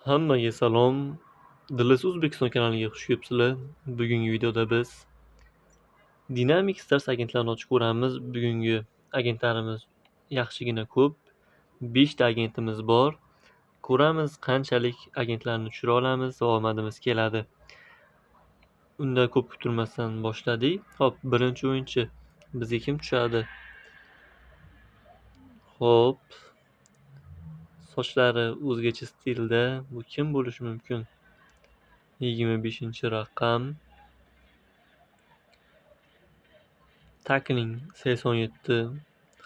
Hammaga salom. Dillas O'zbekiston kanaliga xush kelibsizlar. Bugungi videoda biz Dynamic Stars agentlarini ochib ko'ramiz. Bugungi agentlarimiz yaxshigina ko'p. 5 ta agentimiz bor. Ko'ramiz qanchalik agentlarni tushira olamiz va omadimiz keladi. Unda ko'p kutilmasdan boshladik. Hop, birinchi o'yinchi bizga kim tushadi? Hop. Sochlari o'zgacha stilda. Bu kim bo'lishi mumkin? 25-raqam. Tackling 87.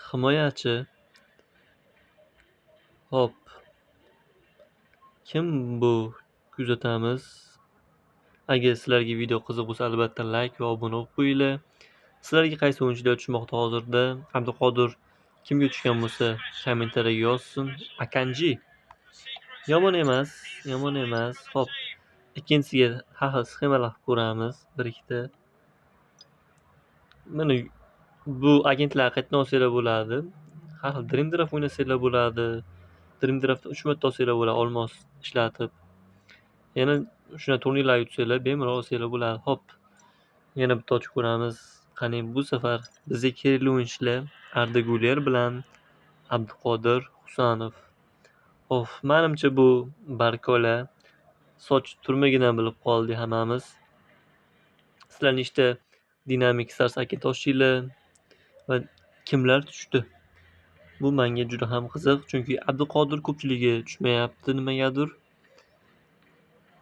Himoyachi. Hop. Kim bu? Kuzatamiz. Agar sizlarga video qiziq bo'lsa, albatta like va obuna bo'lib qo'yinglar. Sizlarga qaysi o'yinchilar tushmoqda hozirda? Abduqodir kimga tushgan bo'lsa, kommentariyaga yozsin. Akanji. Yomon emas, yomon emas. Hop. Ikkinchisiga ha sxemalar ko'ramiz. Bir ikkita. Mana bu agentlar qayerdan olsanglar bo'ladi. Har xil Dream Draft o'ynasanglar bo'ladi. Dream Draftda 3 marta olsanglar bo'ladi, olmos ishlatib. Yana shuna turnirlar yutsanglar, bemalol olsanglar bo'ladi. Hop. Yana bitta ochib ko'ramiz. Qani bu safar bizga kerakli o'yinchilar Arda Guler bilan Abduqodir Husanov. Of, menimcha bu Barkola. Soch turmagidan bilib qoldik hammamiz. Sizlar nechta Dynamic Stars agent ochdinglar va kimlar tushdi? Bu menga juda ham qiziq, chunki Abduqodir ko'pchiligi tushmayapti nimagadir.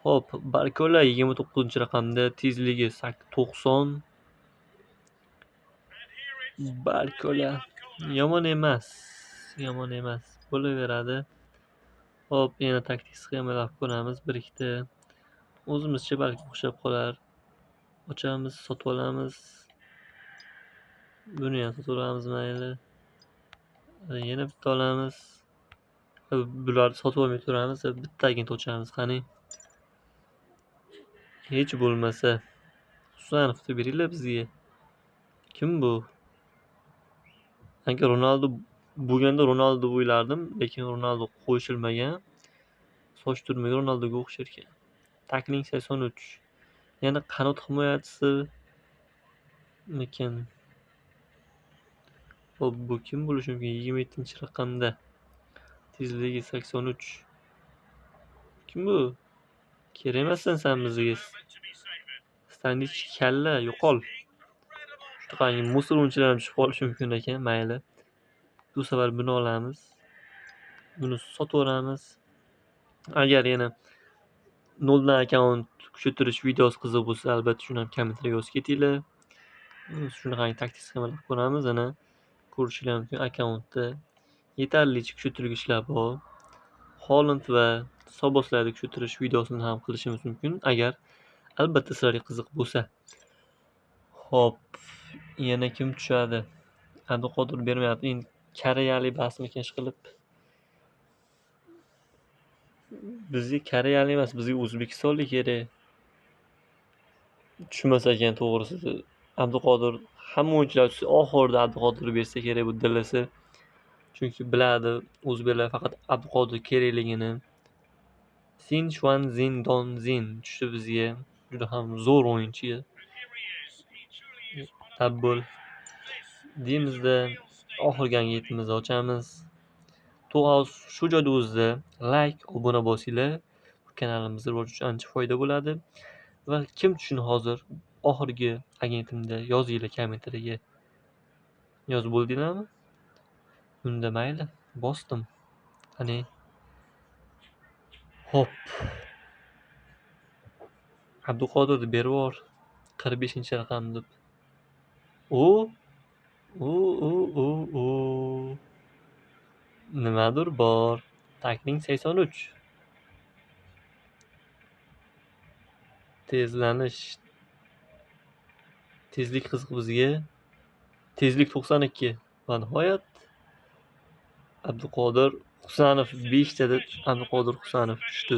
Hop, Barkola 29-raqamda, tezligi 90. Barkola yomon emas, yomon emas. Bo'laveradi. Hop, yana taktik sxemalar ko'ramiz, bir ikkita. O'zimizcha balki o'xshab qolar. Ochamiz, sotib olamiz. Buni ham sotib olamiz, mayli. Yana bitta olamiz. Bularni sotib olmay turamiz va bitta agent ochamiz. Qani. Hech bo'lmasa Husanovni beringlar bizga. Kim bu? Agar Ronaldo bo'lganda Ronaldo o'ylardim, lekin Ronaldo qo'shilmagan. Soch turmagi Ronaldoga o'xshar ekan. Tackling 83. Yana qanot himoyachisi mikin? Hop, bu kim bo'lishi mumkin? 27-raqamda. Tezligi 83. Kim bu? Kerak emassan sen bizga. Standich kalla yo'qol. Shunaqa musor o'yinchilar ham tushib qolishi mumkin ekan, mayli. Bu safar buni olamiz. Buni sotib olamiz. Agar yana 0 dan akkaunt kuchaytirish videosi qiziq bo'lsa, albatta shuni ham kommentariyaga yozib ketinglar. Shunaqangi taktik sxemalar ko'ramiz, ana ko'rishinglar mumkin. Akkauntda yetarlicha kuchaytirgichlar bor. Holland va Soboslarni kuchaytirish videosini ham qilishimiz mumkin, agar albatta sizlarga qiziq bo'lsa. Hop, yana kim tushadi? Abduqodir bermayapti. Endi koreyalik basmikan ishqilib. Bizga koreyalik emas, bizga o'zbekistonlik kerak. Tushmas ekan to'g'risi. Abduqodir hamma o'yinchilar oxirida Abduqodir bersa kerak bu dillasi. Chunki biladi o'zbeklar faqat Abduqodir kerakligini. Sin Chuan Zin Don Zin tushdi bizga. Juda ham zo'r o'yinchi. Tabbul. Deymizda oxirgi agentimizni ochamiz. To'g'ri, shu joyda o'zida like, obuna bosinglar. Kanalimizga rivoji uchun ancha foyda bo'ladi. Va kim tushini hozir oxirgi agentimda yozinglar kommentariyaga. Yozib bo'ldinglarmi? Unda mayli, bosdim. Qani. Hop. Abduqodirni berib yubor. 45-raqam deb. O. Nimadir bor. Tackling 83. Tezlanish. Tezlik qiziq bizga. Tezlik 92. Va nihoyat Abduqodir Husanov 5 ta deb Abduqodir Husanov tushdi.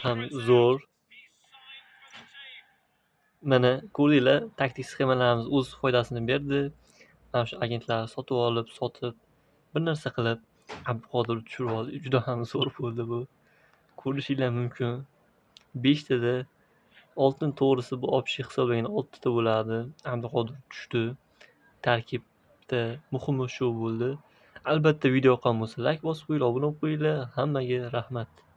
Ham zo'r. Mana ko'rdinglar, taktik sxemalarimiz o'z foydasini berdi. Mana shu agentlarni sotib bir narsa qilib Abduqodir tushirib oldi. Juda ham zo'r bo'ldi bu. ko'rishinglar mumkin. 5 tada oltin to'g'risi bu option hisoblangan 6 ta bo'ladi. Abduqodir tushdi. Tarkibda muhimi shu bo'ldi. Albatta video yoqqan bo'lsa like bosib qo'yinglar, obuna bo'lib qo'yinglar. Hammaga rahmat.